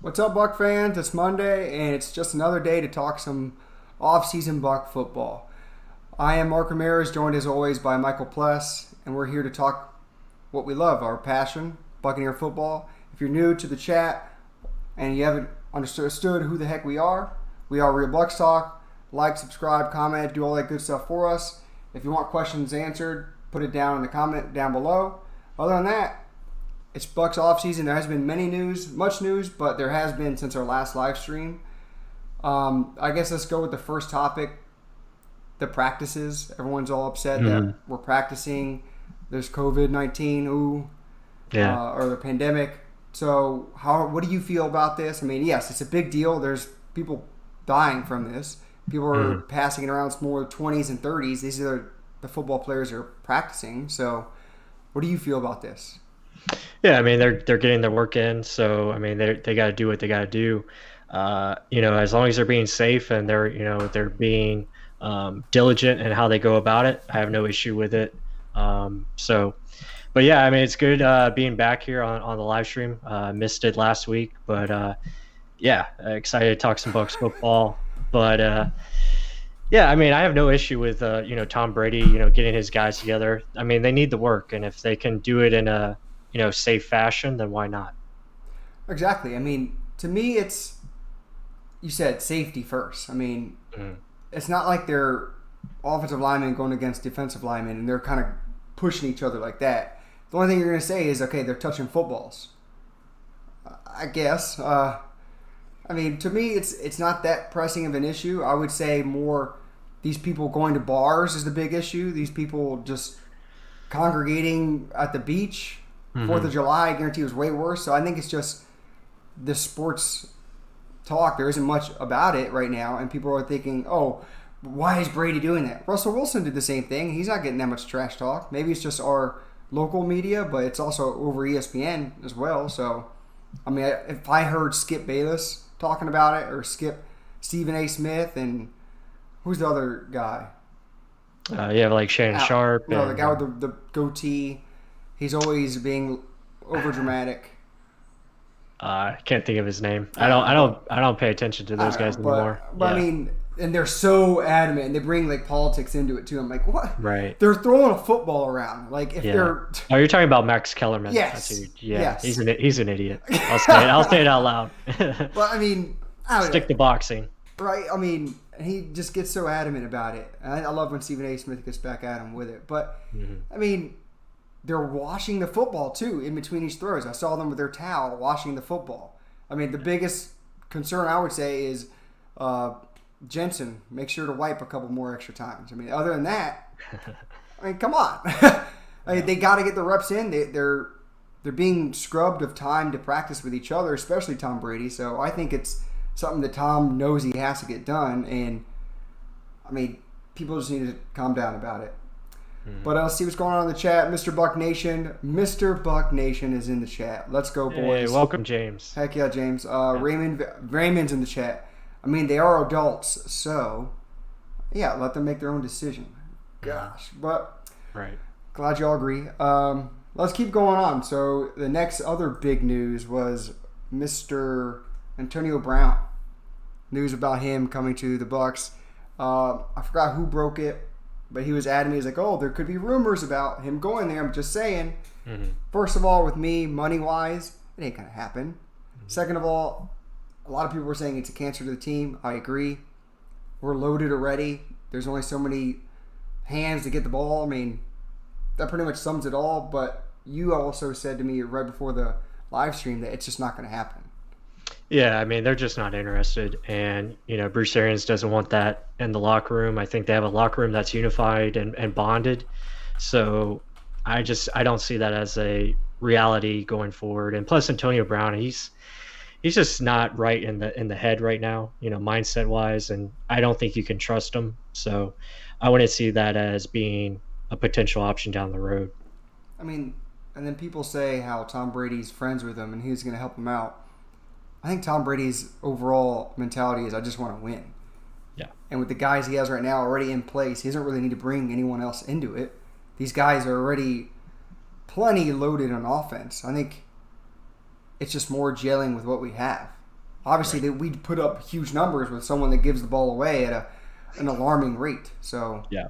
What's up, Buck fans? It's Monday, and it's just another day to talk some off-season Buck football. I am Mark Ramirez, joined as always by Michael Pless, and we're here to talk what we love, our passion, Buccaneer football. If you're new to the chat and you haven't understood who the heck we are Real Bucs Talk. Like, subscribe, comment, do all that good stuff for us. If you want questions answered, put it down in the comment down below. Other than that, it's Bucs offseason. There has been much news, but there has been since our last live stream. I guess let's go with the first topic, the practices. Everyone's all upset that we're practicing. There's COVID-19, or the pandemic. So what do you feel about this? I mean, yes, it's a big deal. There's people dying from this. People are passing it around. It's more 20s and 30s. These are the football players who are practicing. So what do you feel about this? Yeah, I mean they're getting their work in, so I mean they got to do what they got to do. As long as they're being safe and they're being diligent in how they go about it, I have no issue with it. But yeah, I mean it's good being back here on the live stream. Missed it last week, but excited to talk some Bucs football. But yeah, I mean I have no issue with Tom Brady getting his guys together. I mean they need the work, and if they can do it in a safe fashion, then why not? Exactly. I mean, to me, you said safety first. I mean, it's not like they're offensive linemen going against defensive linemen and they're kind of pushing each other like that. The only thing you're going to say is, okay, they're touching footballs. I guess. I mean, to me, it's not that pressing of an issue. I would say more these people going to bars is the big issue. These people just congregating at the beach. 4th of July, I guarantee, was way worse. So I think it's just the sports talk. There isn't much about it right now, and people are thinking, oh, why is Brady doing that? Russell Wilson did the same thing. He's not getting that much trash talk. Maybe it's just our local media, but it's also over ESPN as well. So, I mean, if I heard Skip Bayless talking about it, or Stephen A. Smith, and who's the other guy? You have like Shannon Sharp. No, the guy with the goatee. He's always being over dramatic. I can't think of his name. I don't pay attention to those guys anymore. But I mean, and they're so adamant, and they bring like politics into it too. I'm like, what? Right. They're throwing a football around. Like if they're. Oh, you're talking about Max Kellerman. Yes. Yes. He's an idiot. I'll say it out loud. But I mean, stick to boxing. Right. I mean, he just gets so adamant about it. And I love when Stephen A. Smith gets back at him with it. But I mean. They're washing the football, too, in between each throws. I saw them with their towel washing the football. I mean, the biggest concern I would say is Jensen, make sure to wipe a couple more extra times. I mean, other than that, I mean, come on. I mean, they got to get the reps in. They're being scrubbed of time to practice with each other, especially Tom Brady. So I think it's something that Tom knows he has to get done. And, I mean, people just need to calm down about it. But let's see what's going on in the chat. Mr. Buck Nation. Mr. Buck Nation is in the chat. Let's go, boys. Hey, welcome, James. Heck yeah, James. Raymond's in the chat. I mean, they are adults, so, yeah, let them make their own decision. Gosh. But, right. Glad you all agree. Let's keep going on. So, the next other big news was Mr. Antonio Brown. News about him coming to the Bucs. I forgot who broke it. But he was adamant. He's like, oh, there could be rumors about him going there. I'm just saying. First of all, with me, money-wise, it ain't going to happen. Second of all, a lot of people were saying it's a cancer to the team. I agree. We're loaded already. There's only so many hands to get the ball. I mean, that pretty much sums it all. But you also said to me right before the live stream that it's just not going to happen. Yeah, I mean, they're just not interested. And, Bruce Arians doesn't want that in the locker room. I think they have a locker room that's unified and bonded. So I don't see that as a reality going forward. And plus, Antonio Brown, he's just not right in the head right now, mindset wise. And I don't think you can trust him. So I wouldn't see that as being a potential option down the road. I mean, and then people say how Tom Brady's friends with him and he's going to help him out. I think Tom Brady's overall mentality is I just want to win. Yeah. And with the guys he has right now already in place, he doesn't really need to bring anyone else into it. These guys are already plenty loaded on offense. I think it's just more gelling with what we have. obviously we'd put up huge numbers with someone that gives the ball away at an alarming rate. So Yeah.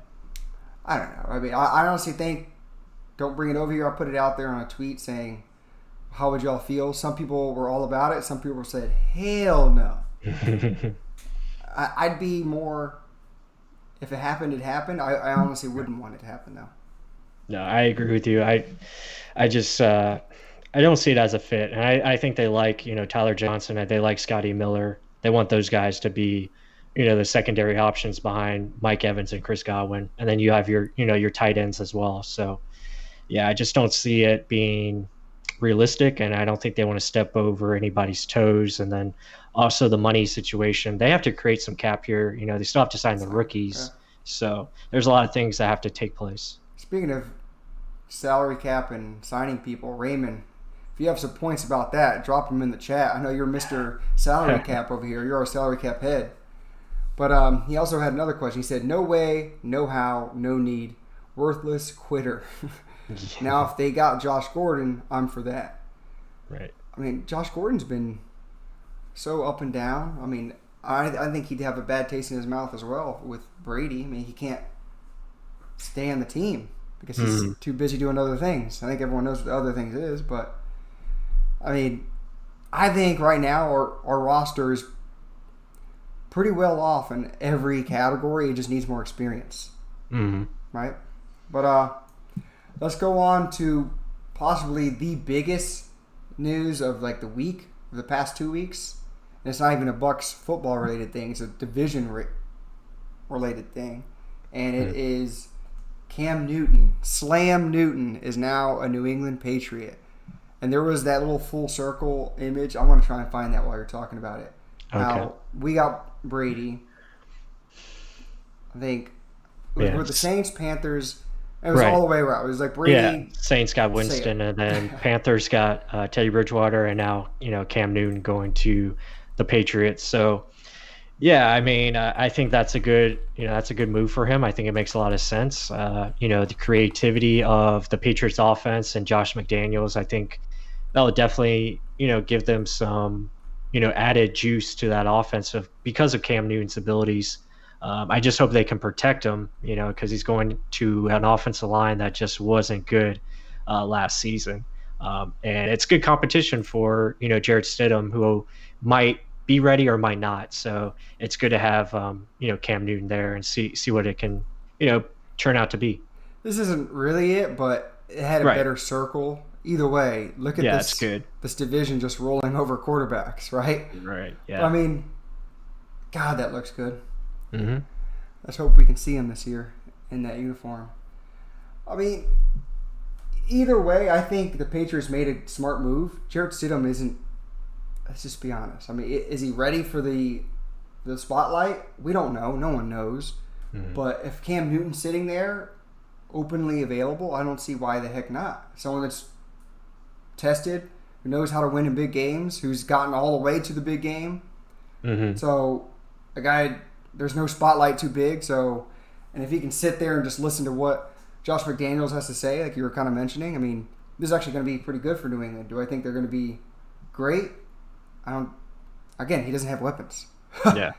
I don't know. I mean, I honestly think, don't bring it over here. I'll put it out there on a tweet saying, how would y'all feel? Some people were all about it. Some people said, hell no. I'd be more, if it happened, it happened. I honestly wouldn't want it to happen, though. No, I agree with you. I just I don't see it as a fit, and I think they like Tyler Johnson, and they like Scotty Miller. They want those guys to be the secondary options behind Mike Evans and Chris Godwin, and then you have your tight ends as well. So yeah, I just don't see it being realistic, and I don't think they want to step over anybody's toes. And then also the money situation, they have to create some cap here. They still have to sign the rookies. So there's a lot of things that have to take place. Speaking of salary cap and signing people, Raymond, if you have some points about that, drop them in the chat. I know you're Mr. Salary Cap over here. You're our salary cap head. But he also had another question. He said, no way, no how, no need, worthless quitter. Now, if they got Josh Gordon, I'm for that. Right. I mean, Josh Gordon's been so up and down. I mean, I think he'd have a bad taste in his mouth as well with Brady. I mean, he can't stay on the team because he's too busy doing other things. I think everyone knows what the other things is, but I mean, I think right now our roster is pretty well off in every category. It just needs more experience, right? But let's go on to possibly the biggest news of like the week, of the past 2 weeks. And it's not even a Bucs football related thing; it's a division related thing, and it is Cam Newton. Slam Newton is now a New England Patriot. And there was that little full circle image. I want to try and find that while you're talking about it. Okay. How we got Brady. I think it was with the Saints, Panthers. It was all the way around. It was like Brady. Yeah, Saints got Winston, and then Panthers got Teddy Bridgewater, and now Cam Newton going to the Patriots. So yeah, I mean, I think that's a good move for him. I think it makes a lot of sense. The creativity of the Patriots offense and Josh McDaniels, I think that would definitely, give them some, added juice to that offense because of Cam Newton's abilities. I just hope they can protect him, because he's going to an offensive line that just wasn't good last season. And it's good competition for, Jarrett Stidham, who might be ready or might not. So it's good to have Cam Newton there and see what it can turn out to be. This isn't really it, but it had a better circle. Either way, look at this. Good. This division just rolling over quarterbacks, right? Right. Yeah. I mean, God, that looks good. Mm-hmm. Let's hope we can see him this year in that uniform. I mean, either way, I think the Patriots made a smart move. Jarrett Stidham isn't. Let's just be honest. I mean, is he ready for the spotlight? We don't know. No one knows. Mm-hmm. But if Cam Newton's sitting there, openly available, I don't see why the heck not. Someone that's tested, who knows how to win in big games, who's gotten all the way to the big game. Mm-hmm. So, a guy, there's no spotlight too big. So, and if he can sit there and just listen to what Josh McDaniels has to say, like you were kind of mentioning, I mean, this is actually going to be pretty good for New England. Do I think they're going to be great? I don't. Again, he doesn't have weapons. Yeah.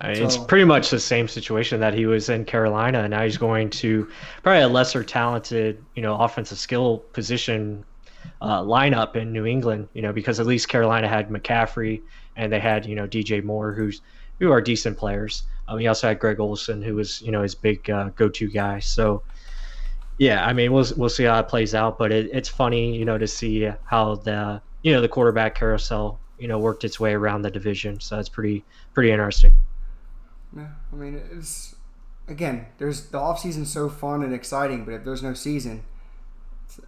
I mean, it's pretty much the same situation that he was in Carolina, and now he's going to probably a lesser talented, offensive skill position lineup in New England. Because at least Carolina had McCaffrey and they had DJ Moore, who are decent players. He also had Greg Olsen, who was his big go-to guy. So yeah, I mean, we'll see how it plays out, but it's funny to see how the the quarterback carousel worked its way around the division. So that's pretty interesting. Yeah, I mean, it's again, there's the offseason's so fun and exciting, but if there's no season, it's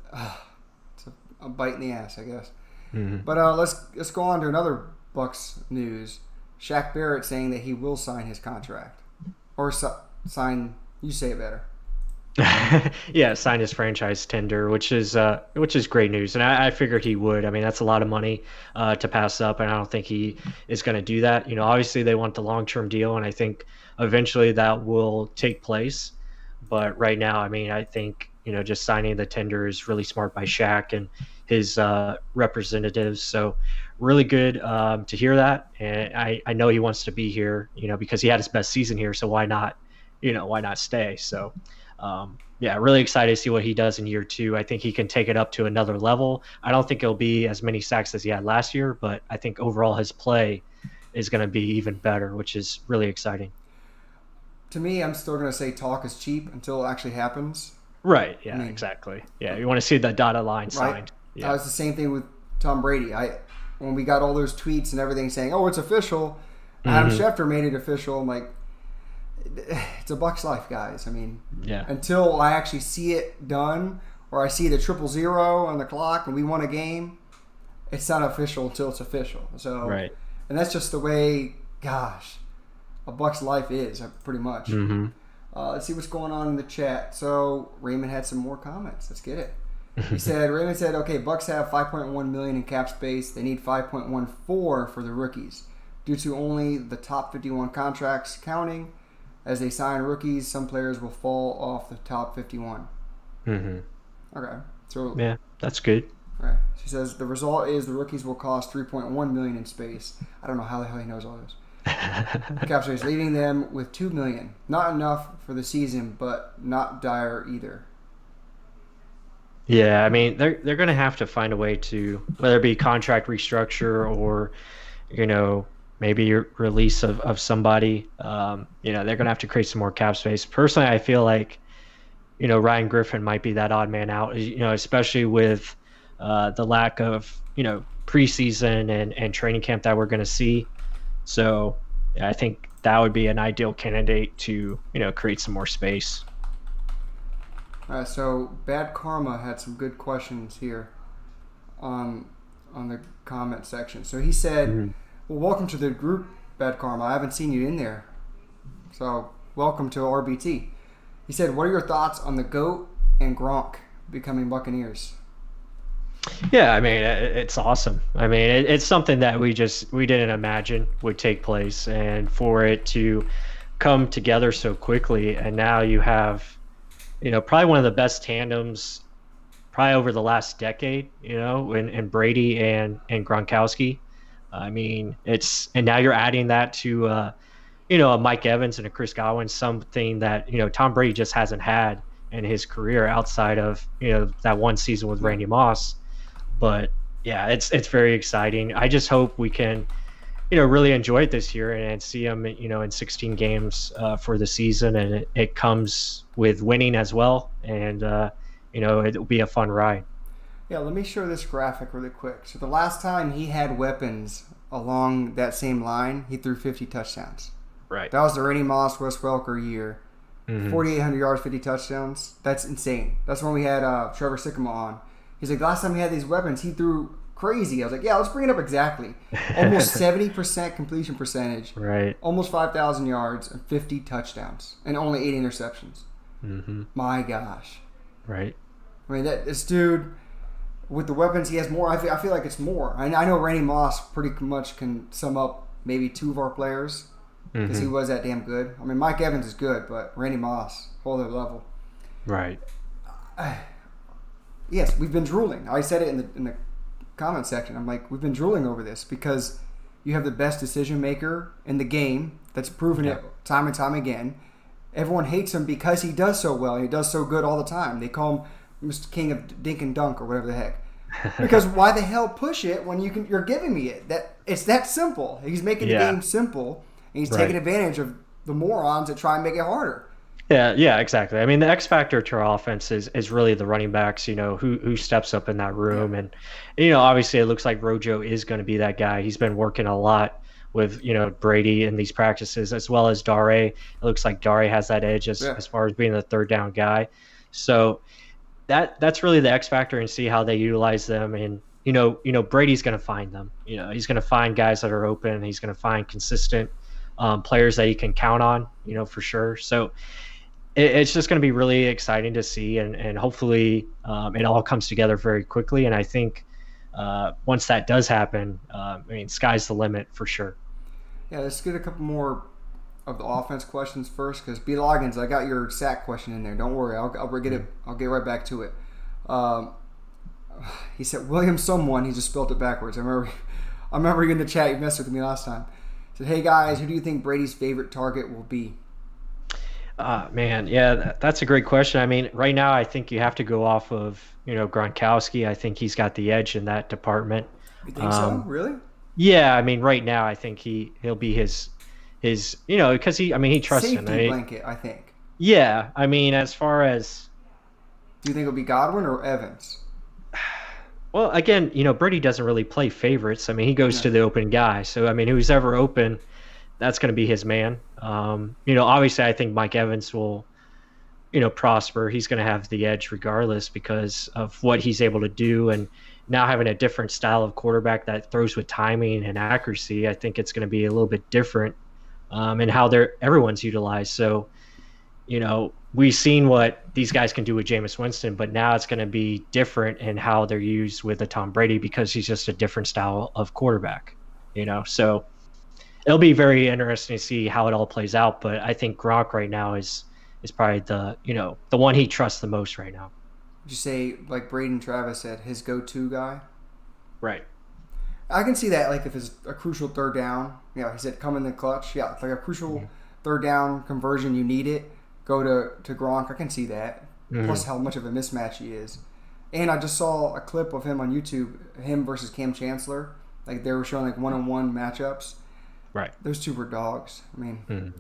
a bite in the ass, I guess. Mm-hmm. But let's go on to another Bucs news. Shaq Barrett saying that he will sign his contract, or sign. You say it better. Yeah, sign his franchise tender, which is great news, and I figured he would. I mean, that's a lot of money to pass up, and I don't think he is going to do that. Obviously they want the long-term deal, and I think eventually that will take place. But right now, I mean, I think just signing the tender is really smart by Shaq and his representatives. So really good to hear that. And I know he wants to be here, because he had his best season here. So why not, why not stay? So, yeah, really excited to see what he does in year 2. I think he can take it up to another level. I don't think it'll be as many sacks as he had last year, but I think overall his play is going to be even better, which is really exciting. To me, I'm still going to say talk is cheap until it actually happens. Right. Yeah, exactly. Yeah, you want to see the dotted line signed. Right? Yeah. It's the same thing with Tom Brady. When we got all those tweets and everything saying, "Oh, it's official," Adam Schefter made it official. I'm like, it's a Bucs life, guys. I mean, until I actually see it done or I see the 000 on the clock and we won a game, it's not official until it's official. So, right. And that's just the way, gosh, a Bucs life is pretty much. Let's see what's going on in the chat. So Raymond had some more comments. Let's get it. Raymond said, okay, Bucs have $5.1 million in cap space. They need $5.14 for the rookies. Due to only the top 51 contracts counting, as they sign rookies, some players will fall off the top 51. Okay. So yeah, that's good. Right. She says the result is the rookies will cost $3.1 million in space. I don't know how the hell he knows all this. Cap space, leaving them with $2 million. Not enough for the season, but not dire either. Yeah, I mean they're going to have to find a way to, whether it be contract restructure or maybe release of somebody. They're going to have to create some more cap space. Personally, I feel like Ryan Griffin might be that odd man out. Especially with the lack of preseason and training camp that we're going to see. So yeah, I think that would be an ideal candidate to create some more space. All right, so Bad Karma had some good questions here on the comment section. So he said, well, welcome to the group, Bad Karma. I haven't seen you in there. So welcome to RBT. He said, what are your thoughts on the GOAT and Gronk becoming Buccaneers? Yeah, I mean, it's awesome. I mean, it's something that we didn't imagine would take place, and for it to come together so quickly, and now you have, probably one of the best tandems probably over the last decade, in Brady and Gronkowski. I mean, and now you're adding that to, a Mike Evans and a Chris Godwin, something that, Tom Brady just hasn't had in his career outside of, that one season with Randy Moss. But yeah, it's very exciting. I just hope we can, really enjoy it this year and see them, in 16 games for the season, and it comes with winning as well. And it'll be a fun ride. Yeah, let me show this graphic really quick. So the last time he had weapons along that same line, he threw 50 touchdowns. Right. That was the Randy Moss, Wes Welker year. 4,800 yards, 50 touchdowns. That's insane. That's when we had Trevor Sycamore on. He's like, last time he had these weapons, he threw crazy. I was like, yeah, let's bring it up exactly. Almost 70% completion percentage. Right. Almost 5,000 yards and 50 touchdowns and only 8 interceptions. My gosh. Right. I mean, this dude, with the weapons, he has more. I feel like it's more. I know Randy Moss pretty much can sum up maybe 2 of our players because he was that damn good. I mean, Mike Evans is good, but Randy Moss, whole other level. Right. Yes, we've been drooling. I said it in the comment section. I'm like, we've been drooling over this because you have the best decision maker in the game that's proven it time and time again. Everyone hates him because he does so well. He does so good all the time. They call him Mr. King of Dink and Dunk or whatever the heck. Because why the hell push it when you're giving me it? It's that simple. He's making the game simple, and he's taking advantage of the morons that try and make it harder. Yeah, exactly. I mean, the X factor to our offense is really the running backs, who steps up in that room. And, obviously it looks like Rojo is going to be that guy. He's been working a lot with, Brady in these practices, as well as Dare. It looks like Dare has that edge as far as being the third down guy. So that's really the X factor, and see how they utilize them. And, Brady's going to find them. He's going to find guys that are open. He's going to find consistent players that he can count on, for sure. So it's just going to be really exciting to see, and hopefully it all comes together very quickly. And I think once that does happen, sky's the limit for sure. Yeah, let's get a couple more of the offense questions first, because B. Loggins, I got your sack question in there. Don't worry, I'll get it. I'll get right back to it. He said William someone. He just spelled it backwards. I remember. I remember you in the chat. You messed with me last time. Said, "Hey guys, who do you think Brady's favorite target will be?" Man, yeah, that's a great question. I mean, right now, I think you have to go off of, Gronkowski. I think he's got the edge in that department. You think so? Um, Really? yeah, I mean, right now, I think he'll be his, because he trusts him. I Safety mean, blanket, I think. yeah, I mean, as far as, Do you think it'll be Godwin or Evans? well, again, Brady doesn't really play favorites. I mean, he goes No. to the open guy. So, I mean, who's ever open, that's going to be his man. Obviously, I think Mike Evans will, prosper. He's going to have the edge regardless because of what he's able to do. And now having a different style of quarterback that throws with timing and accuracy, I think it's going to be a little bit different in how everyone's utilized. So, we've seen what these guys can do with Jameis Winston, but now it's going to be different in how they're used with a Tom Brady because he's just a different style of quarterback, So it'll be very interesting to see how it all plays out. But I think Gronk right now is probably the one he trusts the most right now. Would you say, like Braden Travis said, his go-to guy? Right. I can see that, like if it's a crucial third down. Yeah, he said come in the clutch. Yeah, it's like a crucial third down conversion. You need it. Go to Gronk. I can see that. Plus how much of a mismatch he is. And I just saw a clip of him on YouTube, him versus Cam Chancellor. Like they were showing like one-on-one matchups. Right. Those two were dogs. I mean,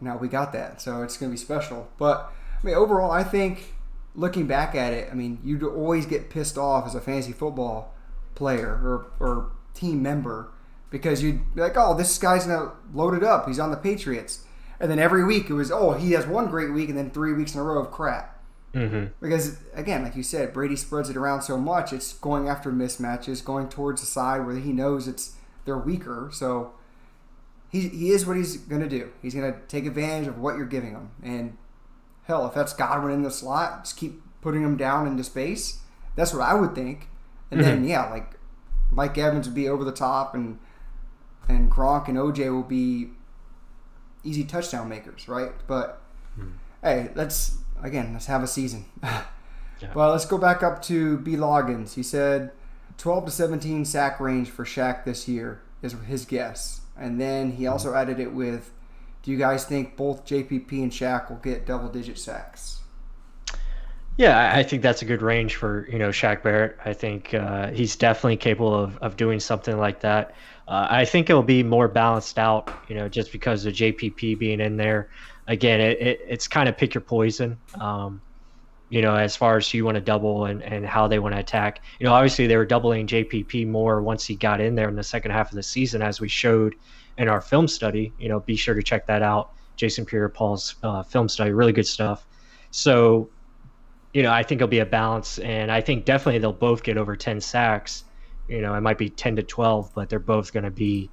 now we got that, so it's going to be special. But I mean, overall, I think looking back at it, I mean, you'd always get pissed off as a fantasy football player or team member because you'd be like, oh, this guy's going to load it up. He's on the Patriots. And then every week it was, oh, he has one great week and then 3 weeks in a row of crap. Because, again, like you said, Brady spreads it around so much, it's going after mismatches, going towards the side where he knows they're weaker. So he is what he's going to do. He's going to take advantage of what you're giving him. And, hell, if that's Godwin in the slot, just keep putting him down into space. That's what I would think. And then, yeah, like Mike Evans would be over the top and Gronk and OJ will be easy touchdown makers, right? But hey, let's have a season. Well, let's go back up to B. Loggins. He said 12 to 17 sack range for Shaq this year is his guess. And then he also added it with, do you guys think both JPP and Shaq will get double-digit sacks? Yeah, I think that's a good range for, Shaq Barrett. I think he's definitely capable of doing something like that. I think it'll be more balanced out, just because of JPP being in there. Again, it's kind of pick your poison, as far as who you want to double and how they want to attack. Obviously they were doubling JPP more once he got in there in the second half of the season, as we showed in our film study. Be sure to check that out. Jason Pierre-Paul's film study, really good stuff. So, I think it'll be a balance, and I think definitely they'll both get over 10 sacks. It might be 10 to 12, but they're both going to be,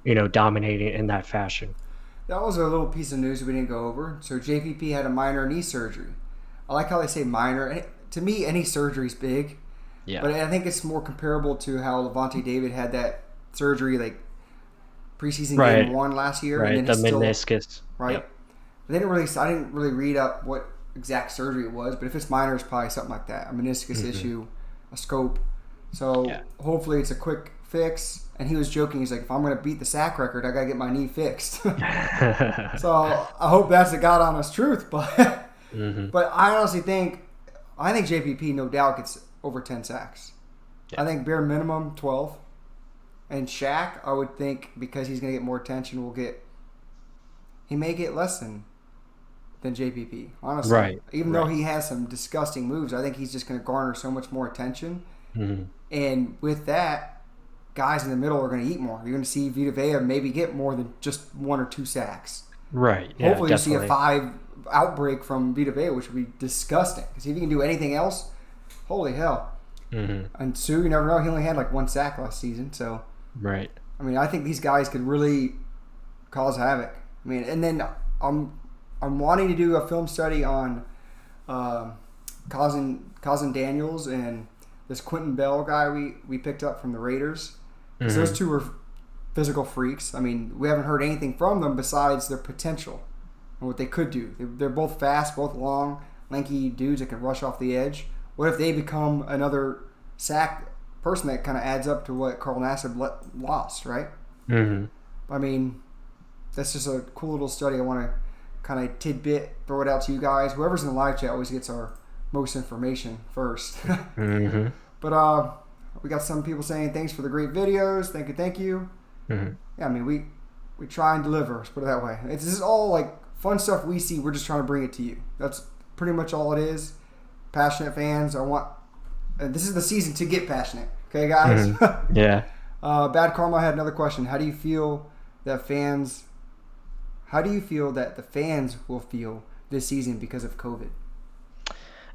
dominating in that fashion. That was a little piece of news we didn't go over. So JPP had a minor knee surgery. I like how they say minor. To me, any surgery is big. Yeah. But I think it's more comparable to how Levante David had that surgery like preseason game 1 last year. Right, and then the meniscus. Right. Yep. I didn't really read up what exact surgery it was, but if it's minor, it's probably something like that. A meniscus issue, a scope. So hopefully it's a quick fix. And he was joking. He's like, if I'm going to beat the sack record, I got to get my knee fixed. So I hope that's the God honest truth. But but I honestly think JPP no doubt gets over 10 sacks. Yeah. I think bare minimum 12. And Shaq, I would think, because he's going to get more attention, he may get less than JPP, honestly. Right. Even though he has some disgusting moves, I think he's just going to garner so much more attention. And with that, guys in the middle are going to eat more. You're going to see Vita Vea maybe get more than just 1 or 2 sacks. Right. Yeah, hopefully you see a 5 outbreak from Vita Vea, which would be disgusting. Because if he can do anything else, holy hell. And Sue, you never know. He only had like 1 sack last season. So, right. I mean, I think these guys could really cause havoc. I mean, and then I'm wanting to do a film study on Cousin Daniels and this Quentin Bell guy we picked up from the Raiders. So those two were physical freaks. I mean, we haven't heard anything from them besides their potential and what they could do. They're both fast, both long, lanky dudes that can rush off the edge. What if they become another sack person, that kind of adds up to what Carl Nassib lost, right? Mm-hmm. I mean, that's just a cool little study. I want to kind of tidbit, throw it out to you guys. Whoever's in the live chat always gets our most information first. Mm-hmm. But we got some people saying thanks for the great videos. Thank you. Mm-hmm. Yeah, I mean, we try and deliver. Let's put it that way. This is all like fun stuff we see. We're just trying to bring it to you. That's pretty much all it is. Passionate fans. This is the season to get passionate. Okay, guys. Mm-hmm. Yeah. Bad Karma had another question. How do you feel that the fans will feel this season because of COVID?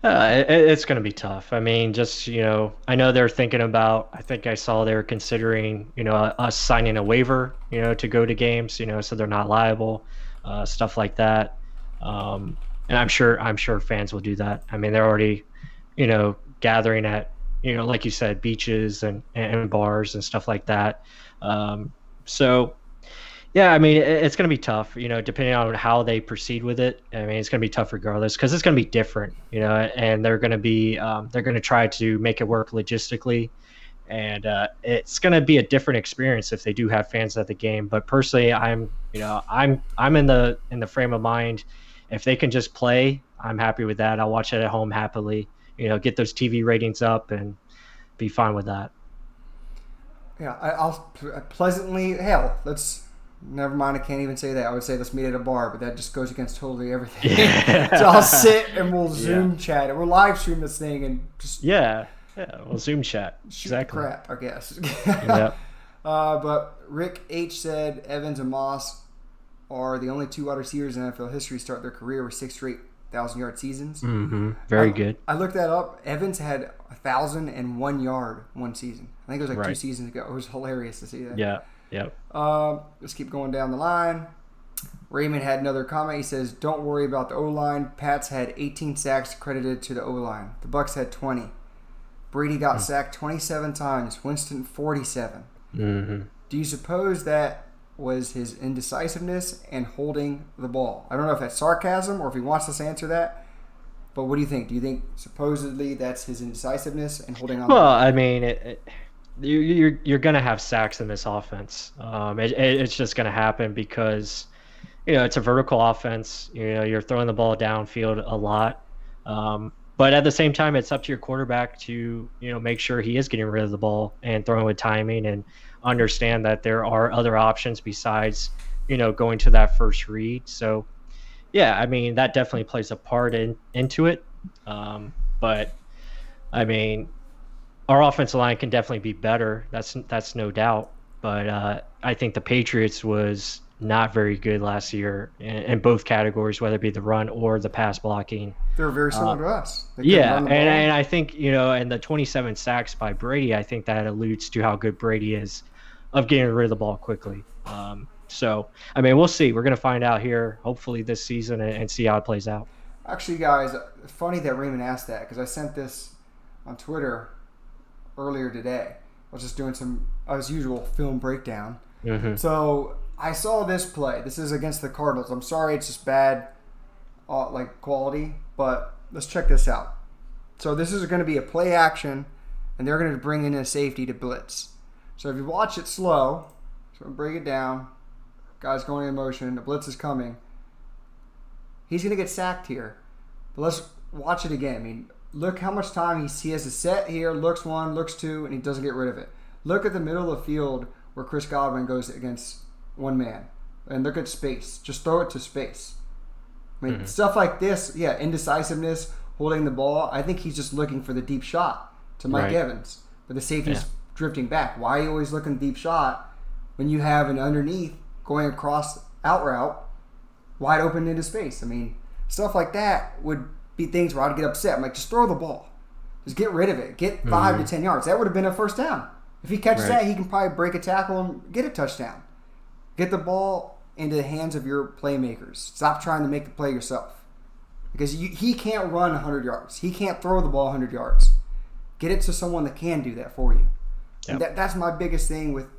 It's going to be tough. I mean, just, I know they're thinking about, I think I saw they're considering, us signing a waiver, to go to games, so they're not liable, stuff like that. And I'm sure fans will do that. I mean, they're already, gathering at, like you said, beaches and bars and stuff like that. So, yeah, I mean, it's going to be tough, depending on how they proceed with it. I mean, it's going to be tough regardless because it's going to be different, and they're going to try to make it work logistically. And it's going to be a different experience if they do have fans at the game. But personally, I'm in the frame of mind. If they can just play, I'm happy with that. I'll watch it at home happily, get those TV ratings up and be fine with that. Yeah, I'll pleasantly, never mind, I can't even say that. I would say let's meet at a bar, but that just goes against totally everything. Yeah. So I'll sit and we'll Zoom chat. We'll live stream this thing and just... Yeah, we'll Zoom chat. Shoot exactly. Crap, I guess. Yep. But Rick H. said Evans and Moss are the only two wide receivers in NFL history to start their career with 6 straight 1,000-yard seasons. Mm-hmm. Very good. I looked that up. Evans had 1,001 yard one season. I think it was like 2 seasons ago. It was hilarious to see that. Yeah. Yep. Let's keep going down the line. Raymond had another comment. He says, "Don't worry about the O-line. Pats had 18 sacks credited to the O-line. The Bucs had 20. Brady got sacked 27 times. Winston 47. Mm-hmm. Do you suppose that was his indecisiveness and holding the ball?" I don't know if that's sarcasm or if he wants us to answer that. But what do you think? Do you think supposedly that's his indecisiveness and holding on? Well, I mean, you're going to have sacks in this offense. It's just going to happen because, it's a vertical offense. You're throwing the ball downfield a lot. But at the same time, it's up to your quarterback to, make sure he is getting rid of the ball and throwing with timing and understand that there are other options besides, going to that first read. So, yeah, I mean, that definitely plays a part into it. But, I mean, our offensive line can definitely be better. That's no doubt. But I think the Patriots was not very good last year in both categories, whether it be the run or the pass blocking. They were very similar to us. Yeah, and I think, and the 27 sacks by Brady, I think that alludes to how good Brady is of getting rid of the ball quickly. So, I mean, we'll see. We're going to find out here, hopefully this season, and see how it plays out. Actually, guys, funny that Raymond asked that because I sent this on Twitter earlier today. I was just doing some, as usual, film breakdown. Mm-hmm. So I saw this play. This is against the Cardinals. I'm sorry it's just bad quality, but let's check this out. So this is going to be a play action, and they're going to bring in a safety to blitz. So if you watch it slow, so break it down, guy's going in motion, the blitz is coming. He's going to get sacked here. But let's watch it again. I mean, look how much time he has to set here, looks one, looks two, and he doesn't get rid of it. Look at the middle of the field where Chris Godwin goes against one man. And look at space. Just throw it to space. I mean, stuff like this, indecisiveness, holding the ball. I think he's just looking for the deep shot to Mike Evans. But the safety's drifting back. Why are you always looking deep shot when you have an underneath going across out route wide open into space? I mean, stuff like that would be things where I'd get upset. I'm like, just throw the ball. Just get rid of it. Get 5 to 10 yards. That would have been a first down. If he catches that, he can probably break a tackle and get a touchdown. Get the ball into the hands of your playmakers. Stop trying to make the play yourself. Because he can't run 100 yards. He can't throw the ball 100 yards. Get it to someone that can do that for you. Yep. And that's my biggest thing with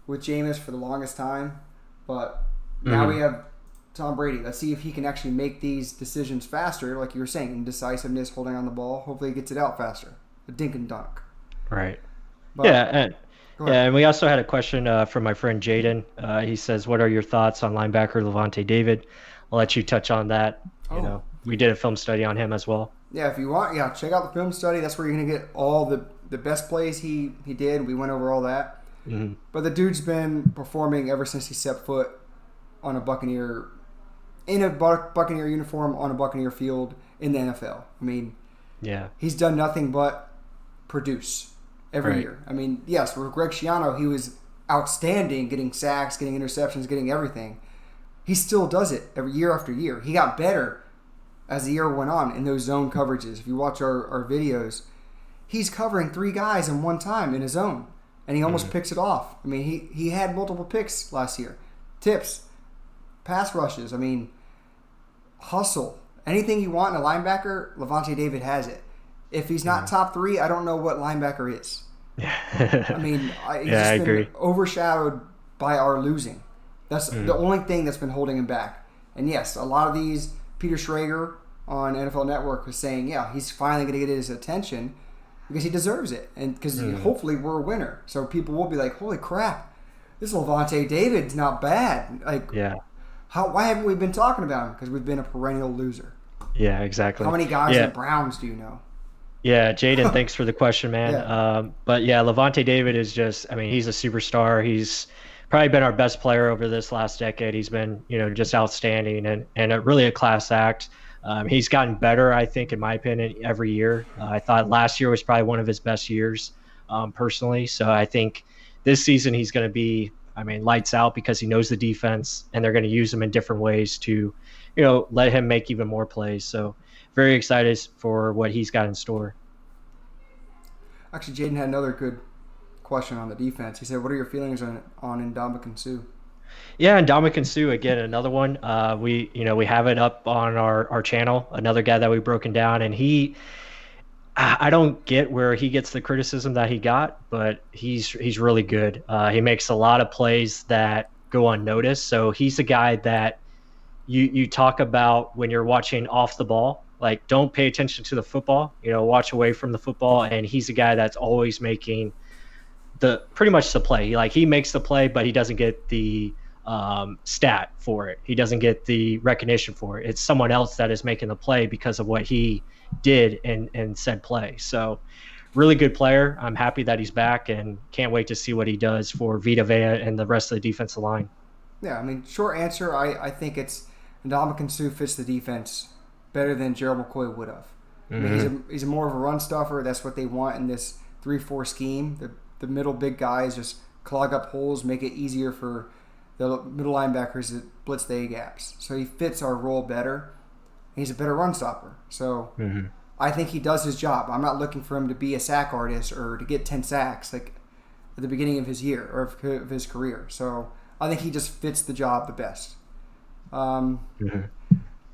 Jameis for the longest time. But now we have Tom Brady. Let's see if he can actually make these decisions faster, like you were saying, indecisiveness, holding on the ball. Hopefully he gets it out faster. A dink and dunk. Right. Yeah, But and go ahead. yeah, and we also had a question from my friend Jaden. He says, "What are your thoughts on linebacker Levante David?" I'll let you touch on that. Oh, We did a film study on him as well. yeah. If you want, yeah, check out the film study. That's where you're gonna get all the best plays he did. We went over all that. Hmm. But the dude's been performing ever since he stepped foot on a Buccaneer in a Buccaneer uniform on a Buccaneer field in the NFL. I mean, Yeah, he's done nothing but produce every right. year. I mean, yes, with Greg Schiano, he was outstanding, getting sacks, getting interceptions, getting everything. He still does it every year after year. He got better as the year went on in those zone coverages. If you watch our videos, he's covering 3 guys in one time in his zone, and he almost picks it off. I mean, he had multiple picks last year. Tips, pass rushes. I mean, hustle. Anything you want in a linebacker, Levante David has it. If he's not top 3, I don't know what linebacker is. I mean, he's Yeah, I just agree. been overshadowed by our losing. That's the only thing that's been holding him back. And yes, a lot of these, Peter Schrager on NFL Network was saying, yeah, he's finally going to get his attention because he deserves it. And because hopefully we're a winner. So people will be like, holy crap, this Levante David's not bad. Like, Yeah, why haven't we been talking about him? Because we've been a perennial loser. yeah, exactly. How many guys in Yeah, the Browns do you know? yeah, Jaden, thanks for the question, man. Yeah. But yeah, Levante David is just, I mean, he's a superstar. He's probably been our best player over this last decade. He's been, just outstanding and really a class act. He's gotten better, I think, in my opinion, every year. I thought last year was probably one of his best years, personally. So I think this season he's going to be, I mean, lights out because he knows the defense and they're going to use him in different ways to, let him make even more plays. So very excited for what he's got in store. Actually, Jaden had another good question on the defense. He said, what are your feelings on Ndamukong Suh? Yeah, and Dominic and Sue again, another one. We have it up on our channel. Another guy that we've broken down, and I don't get where he gets the criticism that he got, but he's really good. He makes a lot of plays that go unnoticed. So he's a guy that you talk about when you're watching off the ball. Like, don't pay attention to the football. Watch away from the football. And he's a guy that's always making pretty much the play. He makes the play, but he doesn't get the stat for it. He doesn't get the recognition for it. It's someone else that is making the play because of what he did in said play. So really good player. I'm happy that he's back and can't wait to see what he does for Vita Vea and the rest of the defensive line. Yeah, I mean, short answer, I think it's Ndamukong Suh fits the defense better than Gerald McCoy would have. I mean, he's more of a run stuffer. That's what they want in this 3-4 scheme. The middle big guys just clog up holes, make it easier for the middle linebackers to blitz the A gaps. So he fits our role better. He's a better run stopper. So I think he does his job. I'm not looking for him to be a sack artist or to get 10 sacks like at the beginning of his year or of his career. So I think he just fits the job the best.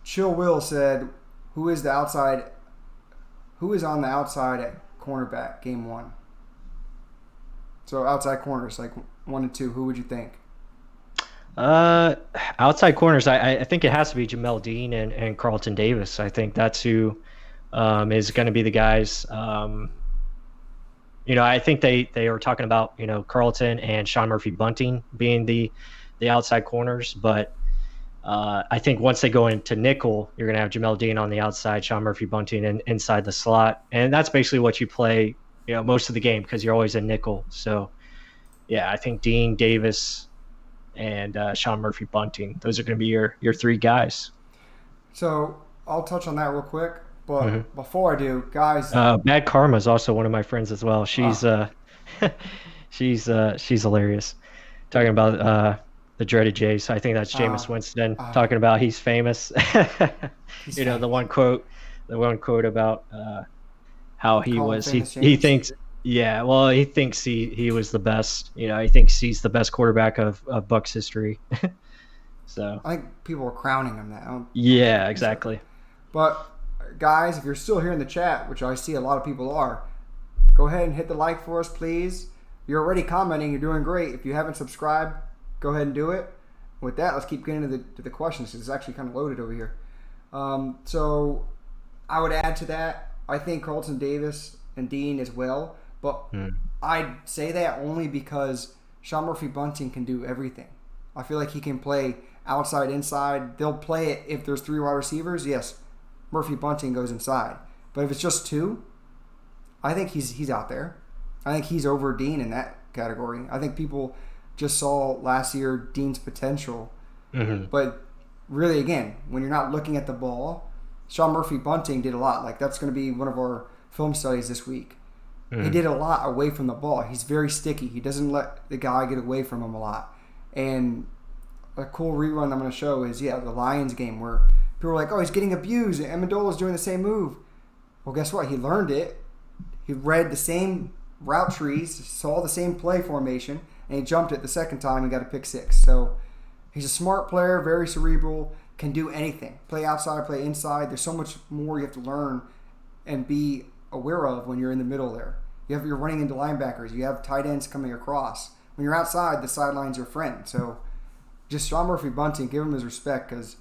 Chill Will said, who is on the outside at cornerback game 1? So outside corners, like 1 and 2, who would you think? Outside corners, I think it has to be Jamel Dean and Carlton Davis. I think that's who is going to be the guys. I think they were talking about Carlton and Sean Murphy Bunting being the outside corners, but I think once they go into nickel, you're going to have Jamel Dean on the outside, Sean Murphy Bunting inside the slot, and that's basically what you play most of the game because you're always in nickel. So yeah, I think Dean, Davis, and Sean Murphy Bunting, those are going to be your 3 guys. So I'll touch on that real quick, but before I do, guys, Bad Karma is also one of my friends as well. She's she's hilarious, talking about the dreaded Jace. I think that's Jameis Winston talking about he's famous. The one quote about how he thinks. Yeah, well, he thinks he was the best. He thinks he's the best quarterback of Bucs history. So I think people are crowning him that. Yeah, exactly. But guys, if you're still here in the chat, which I see a lot of people are, go ahead and hit the like for us, please. You're already commenting. You're doing great. If you haven't subscribed, go ahead and do it. With that, let's keep getting to the questions because it's actually kind of loaded over here. So I would add to that, I think Carlton Davis and Dean as well. But I'd say that only because Sean Murphy-Bunting can do everything. I feel like he can play outside, inside. They'll play it if there's 3 wide receivers. Yes, Murphy-Bunting goes inside. But if it's just 2, I think he's out there. I think he's over Dean in that category. I think people just saw last year Dean's potential. Mm-hmm. But really, again, when you're not looking at the ball, Sean Murphy-Bunting did a lot. Like, that's going to be one of our film studies this week. He did a lot away from the ball. He's very sticky. He doesn't let the guy get away from him a lot. And a cool rerun I'm going to show is, the Lions game where people were like, oh, he's getting abused. And Amendola's doing the same move. Well, guess what? He learned it. He read the same route trees, saw the same play formation, and he jumped it the second time and got a pick 6. So he's a smart player, very cerebral, can do anything. Play outside, play inside. There's so much more you have to learn and be aware of when you're in the middle there. You're running into linebackers. You have tight ends coming across. When you're outside, the sideline's your friend. So just Sean Murphy-Bunting, give him his respect because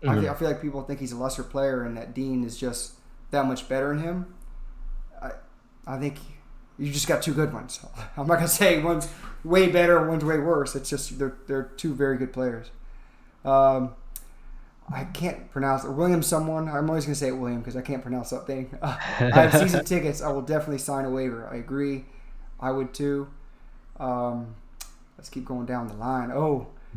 I feel like people think he's a lesser player and that Dean is just that much better than him. I think you just got 2 good ones. I'm not going to say one's way better, one's way worse. It's just they're 2 very good players. I can't pronounce it. William someone. I'm always going to say it William because I can't pronounce that thing. I have season tickets. I will definitely sign a waiver. I agree. I would too. Let's keep going down the line.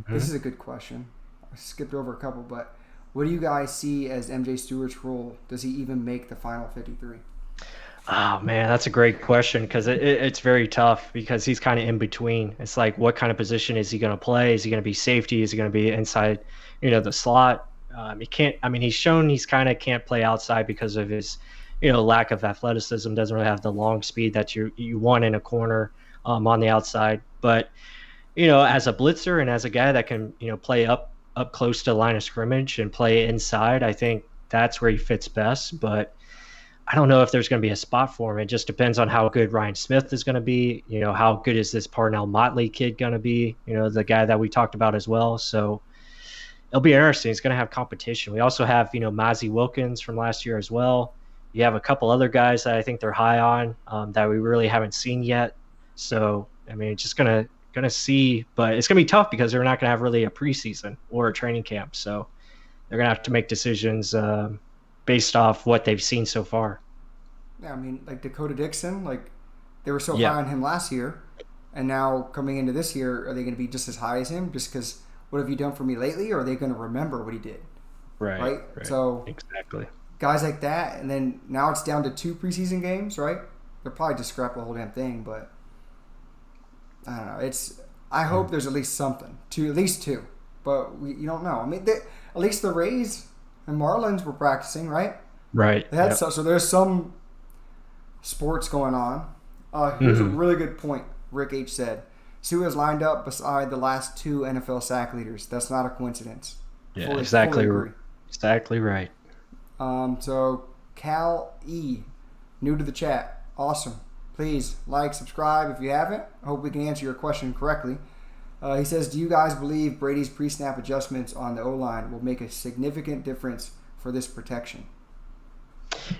This is a good question. I skipped over a couple, but what do you guys see as MJ Stewart's role? Does he even make the final 53? Oh, man, that's a great question because it's very tough because he's kind of in between. It's like, what kind of position is he going to play? Is he going to be safety? Is he going to be inside, the slot? He's shown he's kind of can't play outside because of his, lack of athleticism. Doesn't really have the long speed that you want in a corner on the outside. But, as a blitzer and as a guy that can, play up close to the line of scrimmage and play inside, I think that's where he fits best. But I don't know if there's going to be a spot for him. It just depends on how good Ryan Smith is going to be. How good is this Parnell Motley kid going to be? The guy that we talked about as well. So it'll be interesting. It's going to have competition. We also have, Mozzie Wilkins from last year as well. You have a couple other guys that I think they're high on that we really haven't seen yet. So, it's just going to see. But it's going to be tough because they're not going to have really a preseason or a training camp. So they're going to have to make decisions based off what they've seen so far. Yeah, like Dakota Dixon, they were so high on him last year. And now coming into this year, are they going to be just as high as him just because – what have you done for me lately? Or are they going to remember what he did? Right. So exactly. Guys like that, and then now it's down to 2 preseason games, right? They'll probably just scrap the whole damn thing, but I don't know. I hope there's at least something. At least 2. But you don't know. At least the Rays and Marlins were practicing, right? Right. They had so there's some sports going on. Here's a really good point Rick H. said. Sue is lined up beside the last 2 NFL sack leaders. That's not a coincidence. Yeah, exactly right. So Cal E, new to the chat. Awesome. Please like, subscribe if you haven't. I hope we can answer your question correctly. He says, do you guys believe Brady's pre-snap adjustments on the O-line will make a significant difference for this protection?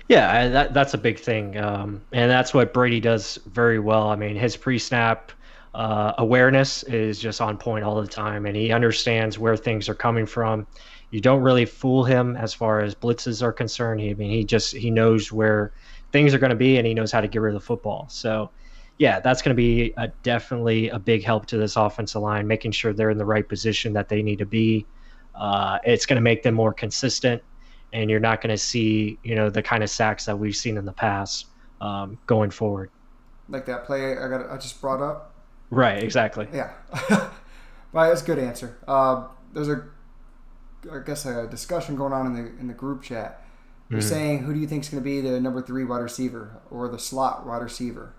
Yeah, that's a big thing. And that's what Brady does very well. His pre-snap awareness is just on point all the time, and he understands where things are coming from. You don't really fool him as far as blitzes are concerned. He knows where things are going to be, and he knows how to get rid of the football. So, yeah, that's going to be definitely a big help to this offensive line, making sure they're in the right position that they need to be. It's going to make them more consistent, and you're not going to see, the kind of sacks that we've seen in the past going forward. Like that play I just brought up. Right, exactly. Yeah. Right, that's a good answer. There's a discussion going on in the group chat. They're saying, who do you think is going to be the number 3 wide receiver or the slot wide receiver?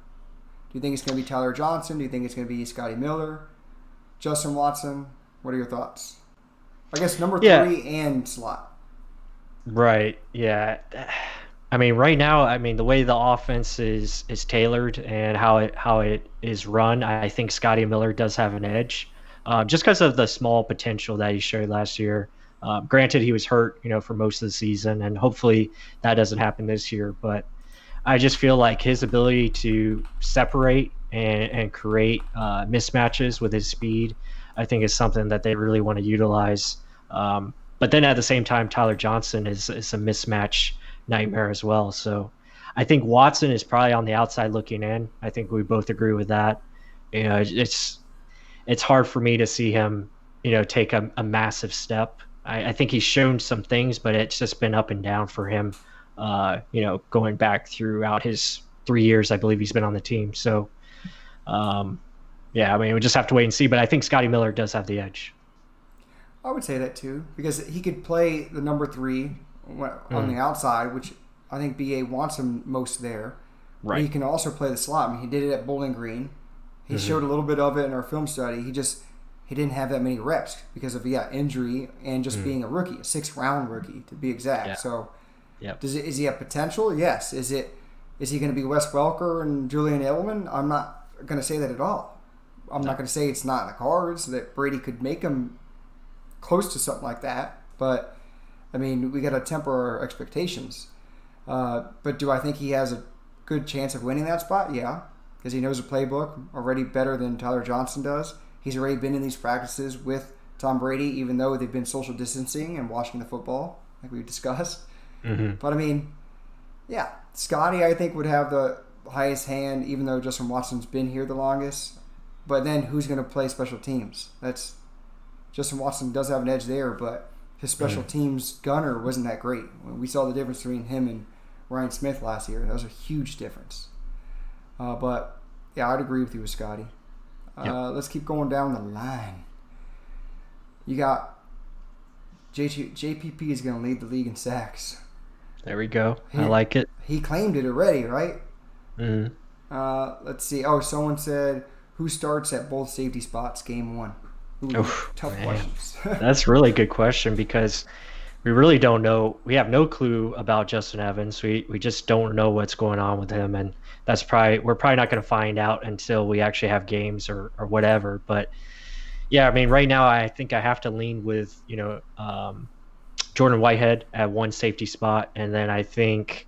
Do you think it's going to be Tyler Johnson? Do you think it's going to be Scotty Miller? Justin Watson? What are your thoughts? I guess number 3 and slot. Right, yeah. Right now, the way the offense is tailored and how it is run, I think Scotty Miller does have an edge, just because of the small potential that he showed last year. Granted, he was hurt, for most of the season, and hopefully that doesn't happen this year. But I just feel like his ability to separate and create mismatches with his speed, I think is something that they really want to utilize. But then at the same time, Tyler Johnson is a mismatch nightmare as well. So I think Watson is probably on the outside looking in. I think we both agree with that. It's hard for me to see him, take a massive step. I think he's shown some things, but it's just been up and down for him, going back throughout his 3 years, I believe he's been on the team. So, we just have to wait and see. But I think Scotty Miller does have the edge. I would say that too, because he could play the number 3 on the outside, which I think BA wants him most there. Right. But he can also play the slot. I mean, he did it at Bowling Green. He showed a little bit of it in our film study. He didn't have that many reps because of injury and just being a rookie, a 6th-round rookie to be exact. Yeah. So, is he have potential? Yes. Is he going to be Wes Welker and Julian Edelman? I'm not going to say that at all. I'm not going to say it's not in the cards that Brady could make him close to something like that. But I mean, we got to temper our expectations. But do I think he has a good chance of winning that spot? Yeah. Because he knows the playbook already better than Tyler Johnson does. He's already been in these practices with Tom Brady, even though they've been social distancing and watching the football, like we discussed. But I mean, Scotty, I think, would have the highest hand, even though Justin Watson's been here the longest. But then who's going to play special teams? Justin Watson does have an edge there, but his special teams gunner wasn't that great. We saw the difference between him and Ryan Smith last year. That was a huge difference. But I'd agree with you with Scotty. Let's keep going down the line. You got JPP is going to lead the league in sacks. There we go. I like it. He claimed it already, right? Let's see. Oh, someone said, who starts at both safety spots game 1? Tough questions. That's a really good question because we really don't know. We have no clue about Justin Evans. We just don't know what's going on with him, and we're probably not going to find out until we actually have games or whatever. But I mean, right now I think I have to lean with Jordan Whitehead at one safety spot, and then I think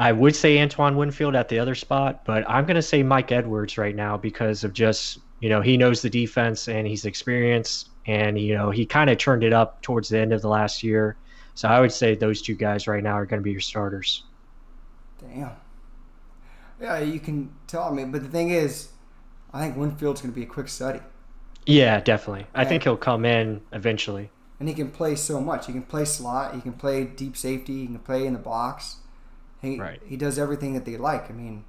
I would say Antoine Winfield at the other spot, but I'm going to say Mike Edwards right now because of just he knows the defense and he's experienced, and he kind of turned it up towards the end of the last year. So I would say those two guys right now are going to be your starters. Damn. Yeah, you can tell me, but the thing is, I think Winfield's going to be a quick study. Yeah, definitely. I think he'll come in eventually. And he can play so much. He can play slot. He can play deep safety. He can play in the box. He does everything that they like. I mean,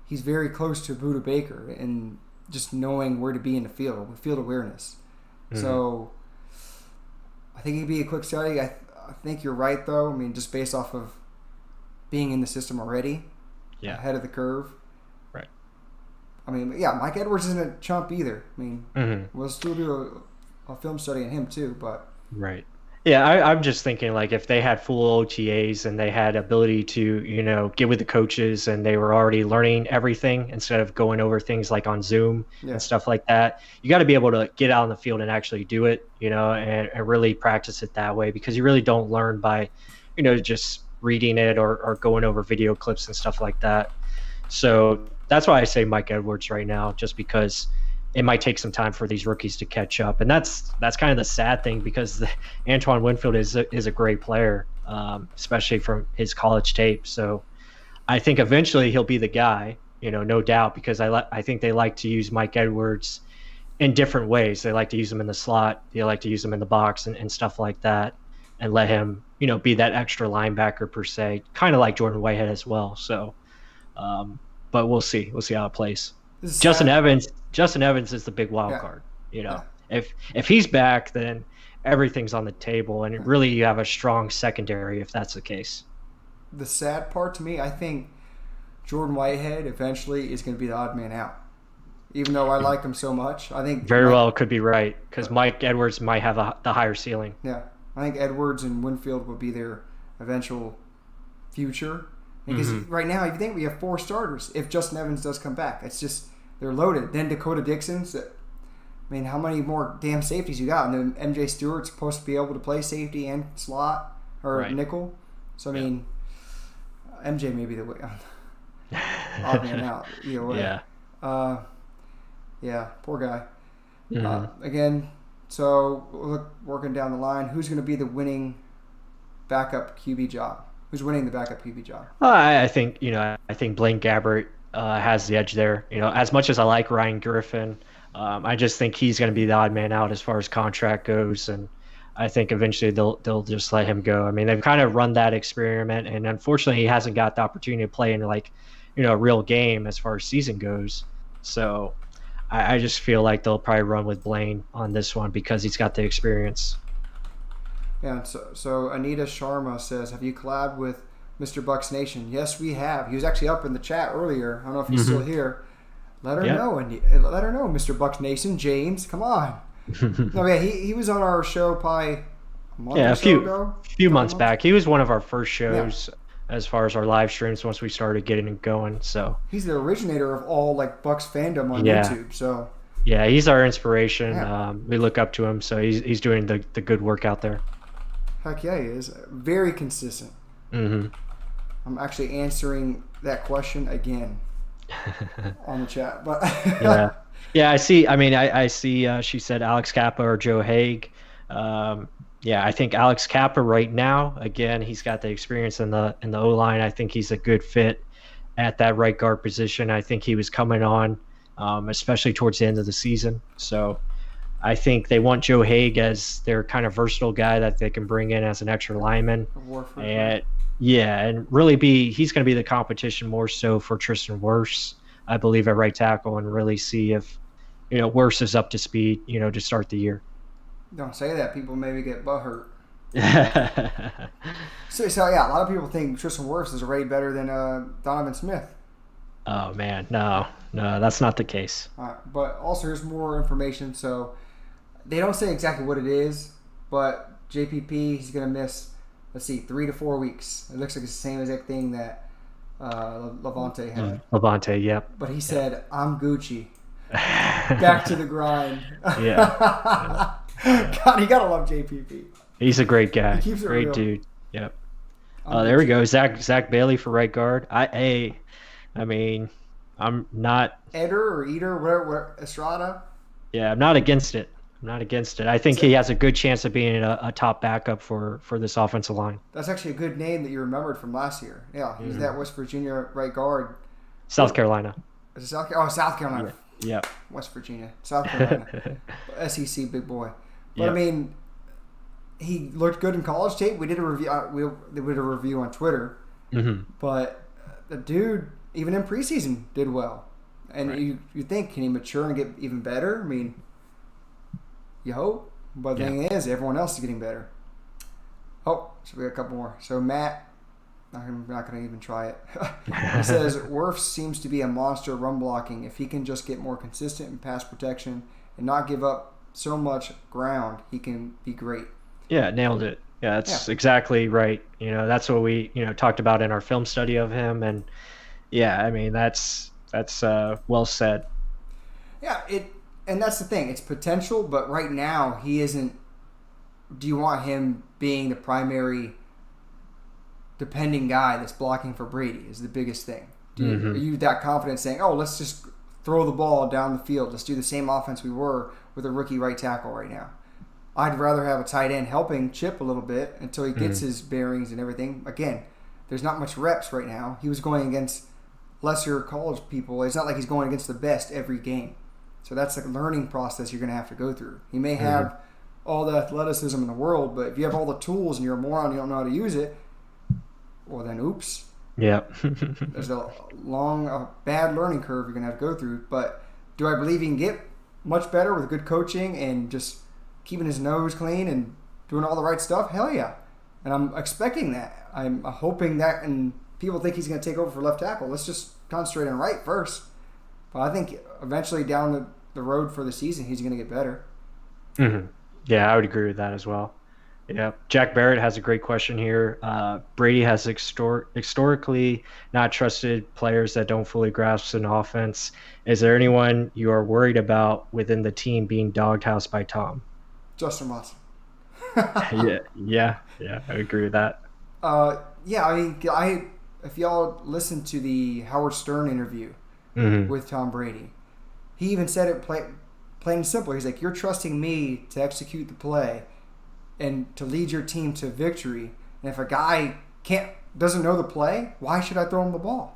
he's very close to Budda Baker and just knowing where to be in the field, with field awareness. So I think he'd be a quick study. I think you're right, though. I mean, just based off of being in the system already, ahead of the curve. Right. I mean, Mike Edwards isn't a chump either. I mean, we'll still do a film study on him too, but... Right. Yeah, I'm just thinking, like, if they had full OTAs and they had ability to, get with the coaches and they were already learning everything instead of going over things like on Zoom and stuff like that, you got to be able to get out on the field and actually do it, and really practice it that way, because you really don't learn by, just reading it or going over video clips and stuff like that. So that's why I say Mike Edwards right now, just because it might take some time for these rookies to catch up. And that's kind of the sad thing, because Antoine Winfield is a great player, especially from his college tape. So I think eventually he'll be the guy, no doubt, because I think they like to use Mike Edwards in different ways. They like to use him in the slot. They like to use him in the box and stuff like that, and let him, be that extra linebacker per se, kind of like Jordan Whitehead as well. So, but we'll see. We'll see how it plays. Justin Evans is the big wild card. If he's back, then everything's on the table, and really you have a strong secondary if that's the case. The sad part to me, I think Jordan Whitehead eventually is going to be the odd man out. Even though I like him so much, I think very well could be right, because Mike Edwards might have the higher ceiling. Yeah, I think Edwards and Winfield will be their eventual future. Because right now, if you think we have 4 starters, if Justin Evans does come back, it's just they're loaded. Then Dakota Dixon's. I mean, how many more damn safeties you got? And then MJ Stewart's supposed to be able to play safety and slot or nickel. So I mean, MJ may be the way. odd man out either way. Yeah. Yeah, poor guy. Mm-hmm. Again, so look, working down the line, who's going to be the winning backup QB job? Who's winning the backup QB job? I think I think Blaine Gabbert has the edge there. As much as I like Ryan Griffin, I just think he's going to be the odd man out as far as contract goes, and I think eventually they'll just let him go. I mean, they've kind of run that experiment, and unfortunately, he hasn't got the opportunity to play in a real game as far as season goes. So I just feel like they'll probably run with Blaine on this one because he's got the experience. Yeah, so Anita Sharma says, have you collabed with Mr. Bucs Nation? Yes, we have. He was actually up in the chat earlier. I don't know if he's still here. Let her know, let her know, Mr. Bucs Nation. James, come on. No, yeah, he was on our show probably a month or so ago. A few months back. He was one of our first shows as far as our live streams once we started getting it going. So he's the originator of all Bucs fandom on YouTube. So yeah, he's our inspiration. Yeah. We look up to him, so he's doing the good work out there. Heck yeah, he is. Very consistent. Mm-hmm. I'm actually answering that question again on the chat. But yeah, I see. I mean, I see. She said Alex Kappa or Joe Haig. I think Alex Kappa right now. Again, he's got the experience in the O line. I think he's a good fit at that right guard position. I think he was coming on, especially towards the end of the season. So I think they want Joe Haig as their kind of versatile guy that they can bring in as an extra lineman. And really he's going to be the competition more so for Tristan Wirfs, I believe, at right tackle, and really see if, Wirfs is up to speed, to start the year. Don't say that. People maybe get butthurt. So yeah, a lot of people think Tristan Wirfs is already better than Donovan Smith. Oh, man. No, that's not the case. All right, but also here's more information. So they don't say exactly what it is, but JPP, he's going to miss, 3 to 4 weeks. It looks like it's the same exact thing that Levante had. Levante, yep. But he said, I'm Gucci. Back to the grind. Yeah. God, you got to love JPP. He's a great guy. He keeps it great real. Dude. Yep. There we go. Zach Bailey for right guard. I mean, I'm not... Eder or Eder, whatever, Estrada? Yeah, I'm not against it. I think he has a good chance of being a top backup for this offensive line. That's actually a good name that you remembered from last year. Yeah, he's that West Virginia right guard. South Carolina. Is it South Carolina? Oh, South Carolina. Yeah. West Virginia. South Carolina. SEC big boy. But, I mean, he looked good in college tape. We did a review. We did a review on Twitter. Mm-hmm. But the dude, even in preseason, did well. And you think, can he mature and get even better? I mean, you hope. But the thing is, everyone else is getting better. Oh, so we got a couple more. So Matt, I'm not going to even try it. He says, Wirfs seems to be a monster run blocking. If he can just get more consistent in pass protection and not give up so much ground, he can be great. Yeah, nailed it. Yeah, that's exactly right. That's what we, talked about in our film study of him. And I mean, that's well said. Yeah, and that's the thing. It's potential, but right now he isn't. Do you want him being the primary depending guy that's blocking for Brady is the biggest thing. Are you that confident saying, oh, let's just throw the ball down the field. Let's do the same offense we were with a rookie right tackle right now. I'd rather have a tight end helping Chip a little bit until he gets his bearings and everything. Again, there's not much reps right now. He was going against lesser college people. It's not like he's going against the best every game. So that's a learning process you're going to have to go through. He may have all the athleticism in the world, but if you have all the tools and you're a moron and you don't know how to use it, well then oops. Yeah. There's a bad learning curve you're going to have to go through. But do I believe he can get much better with good coaching and just keeping his nose clean and doing all the right stuff? Hell yeah. And I'm expecting that. I'm hoping that, and people think he's going to take over for left tackle. Let's just concentrate on right first. But I think eventually down the road for the season, he's going to get better. Mm-hmm. Yeah, I would agree with that as well. Yeah, Jack Barrett has a great question here. Brady has historically not trusted players that don't fully grasp an offense. Is there anyone you are worried about within the team being doghoused by Tom? Justin Watson. yeah, I agree with that. I mean, if y'all listen to the Howard Stern interview with Tom Brady, he even said it plain and simple. He's like, you're trusting me to execute the play and to lead your team to victory. And if a guy doesn't know the play, why should I throw him the ball?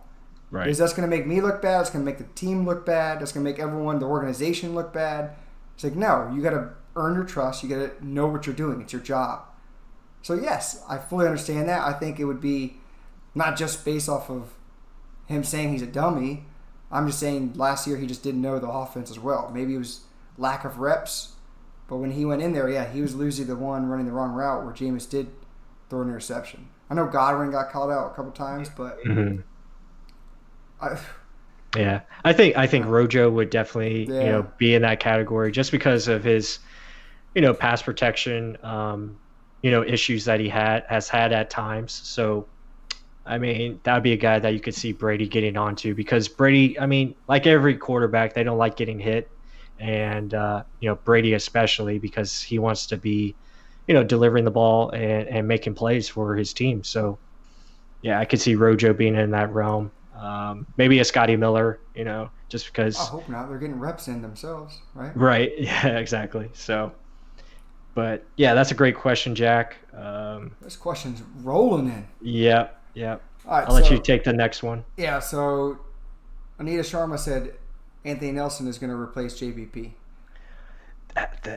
Right. Because that's going to make me look bad. It's going to make the team look bad. That's going to make everyone, the organization, look bad. It's like, no, you got to earn your trust. You got to know what you're doing. It's your job. So yes, I fully understand that. I think it would be not just based off of him saying he's a dummy. I'm just saying last year he just didn't know the offense as well. Maybe it was lack of reps. But when he went in there, yeah, he was losing the one running the wrong route where Jameis did throw an interception. I know Godwin got called out a couple times, but I think Rojo would definitely be in that category just because of his pass protection issues that he has had at times. So I mean, that would be a guy that you could see Brady getting onto, because Brady, I mean, like every quarterback, they don't like getting hit, and Brady especially, because he wants to be delivering the ball and making plays for his team. So yeah, I could see Rojo being in that realm. Maybe a Scotty Miller, just because. I hope not. They're getting reps in themselves, right? Right. Yeah, exactly. So, but yeah, that's a great question, Jack. This question's rolling in. Yep. All right, I'll let you take the next one. Yeah, so Anita Sharma said Anthony Nelson is going to replace JPP.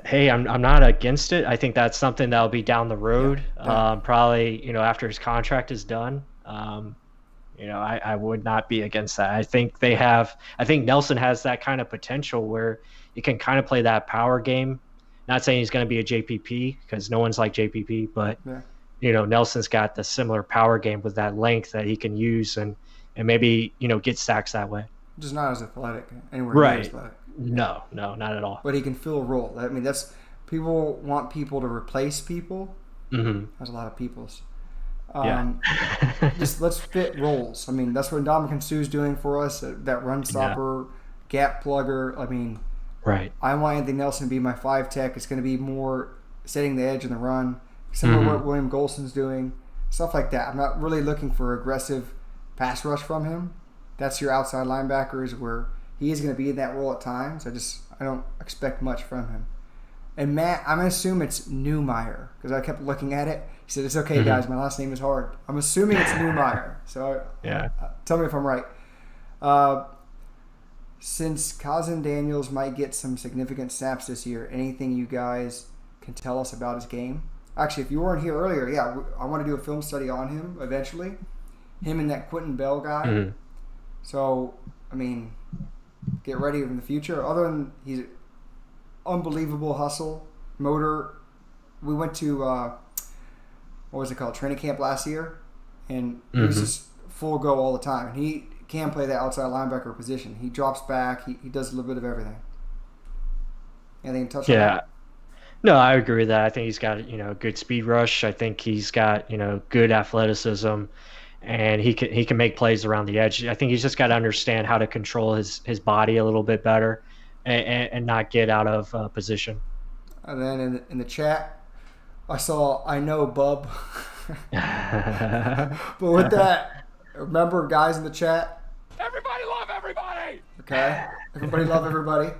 Hey, I'm not against it. I think that's something that'll be down the road. Yeah. Probably, after his contract is done. I would not be against that. I think Nelson has that kind of potential where he can kind of play that power game. Not saying he's going to be a JPP, because no one's like JPP, but Nelson's got the similar power game with that length that he can use and maybe get sacks that way. Just not as athletic, anywhere near as athletic. No, not at all. But he can fill a role. I mean, that's people want people to replace people. There's a lot of peoples. Just let's fit roles. I mean, that's what Ndamukong Suh's doing for us. That run stopper, gap plugger. I mean, right. I want Anthony Nelson to be my 5 tech. It's going to be more setting the edge in the run, similar to what William Golson's doing, stuff like that. I'm not really looking for aggressive pass rush from him. That's your outside linebackers, where he is going to be in that role at times. I don't expect much from him. And Matt, I'm going to assume it's Newmeyer, because I kept looking at it. He said, it's okay, guys, my last name is hard. I'm assuming it's Newmeyer. So tell me if I'm right. Since Kazan Daniels might get some significant snaps this year, anything you guys can tell us about his game? Actually, if you weren't here earlier, I want to do a film study on him eventually. Him and that Quentin Bell guy. So, I mean, get ready in the future. Other than he's unbelievable hustle, motor. We went to, what was it called, training camp last year, and he was just full go all the time. And he can play that outside linebacker position. He drops back. He does a little bit of everything. Anything to touch on that? No, I agree with that. I think he's got a good speed rush. I think he's got good athleticism, and he can make plays around the edge. I think he's just got to understand how to control his body a little bit better, and not get out of position. And then in the chat, I know Bub. But with that, remember, guys in the chat, everybody love everybody. Okay, everybody love everybody.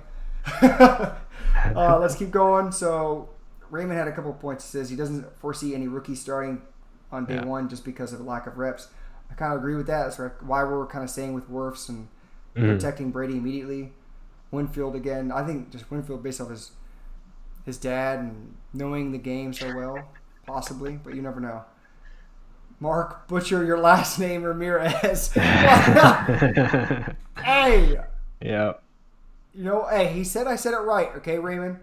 Let's keep going. So Raymond had a couple of points. He says he doesn't foresee any rookies starting on day one just because of the lack of reps. I kind of agree with that. That's why we're kind of staying with Wirfs and protecting Brady immediately. Winfield again. I think just Winfield based off his dad and knowing the game so well, possibly, but you never know. Mark, butcher your last name, Ramirez. Hey. Yeah. Hey, he said I said it right, okay, Raymond?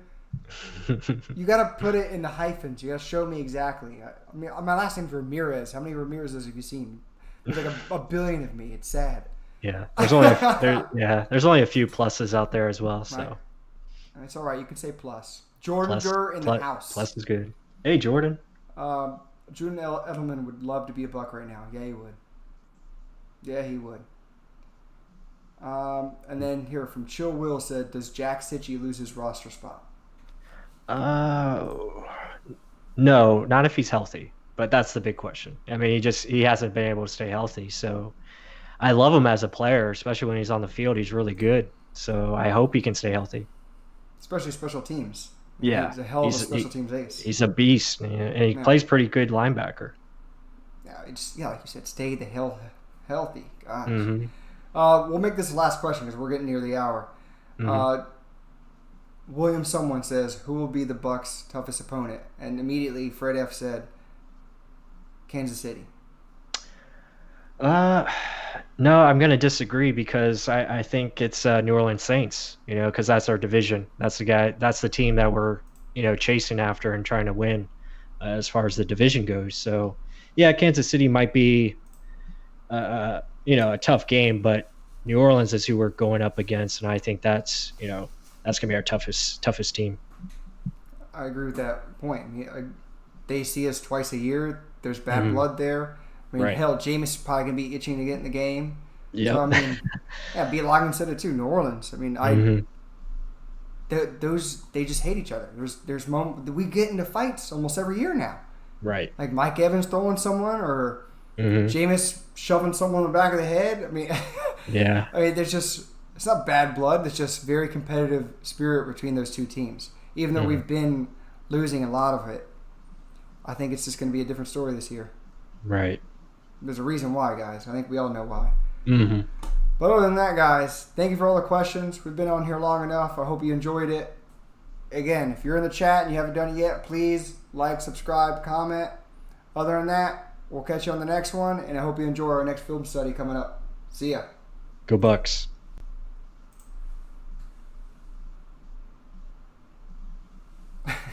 You got to put it in the hyphens. You got to show me exactly. I mean, my last name's Ramirez. How many Ramirez's have you seen? There's like a billion of me. It's sad. Yeah, there's only a few pluses out there as well. So right. It's all right. You can say plus. Jordan Durr in the house. Plus is good. Hey, Jordan. Jordan Edelman would love to be a Buck right now. Yeah, he would. Yeah, he would. And then here from Chill Will said, does Jack Sitchy lose his roster spot? No, not if he's healthy. But that's the big question. I mean, he hasn't been able to stay healthy. So I love him as a player, especially when he's on the field. He's really good. So I hope he can stay healthy. Especially special teams. Yeah, He's a hell of a special teams ace. He's a beast, and he plays pretty good linebacker. Yeah, like you said, stay the hell healthy. Gosh. Mm-hmm. We'll make this the last question because we're getting near the hour. Mm-hmm. William someone says, who will be the Bucs' toughest opponent? And immediately Fred F. said, Kansas City. No, I'm going to disagree because I think it's New Orleans Saints, because that's our division. That's the team that we're, chasing after and trying to win as far as the division goes. So, yeah, Kansas City might be, a tough game, but New Orleans is who we're going up against, and I think that's going to be our toughest team. I agree with that point. They see us twice a year. There's bad blood there. I mean, hell, Jameis is probably going to be itching to get in the game. Yeah. So, I mean, be like I said it too, New Orleans. I mean, they just hate each other. There's moments we get into fights almost every year now. Right. Like Mike Evans throwing someone or Jameis shoving someone in the back of the head. I mean, yeah. I mean, it's not bad blood. It's just very competitive spirit between those two teams. Even though we've been losing a lot of it, I think it's just going to be a different story this year. Right. There's a reason why, guys. I think we all know why. Mm-hmm. But other than that, guys, thank you for all the questions. We've been on here long enough. I hope you enjoyed it. Again, if you're in the chat and you haven't done it yet, please like, subscribe, comment. Other than that, we'll catch you on the next one, and I hope you enjoy our next film study coming up. See ya. Go Bucs.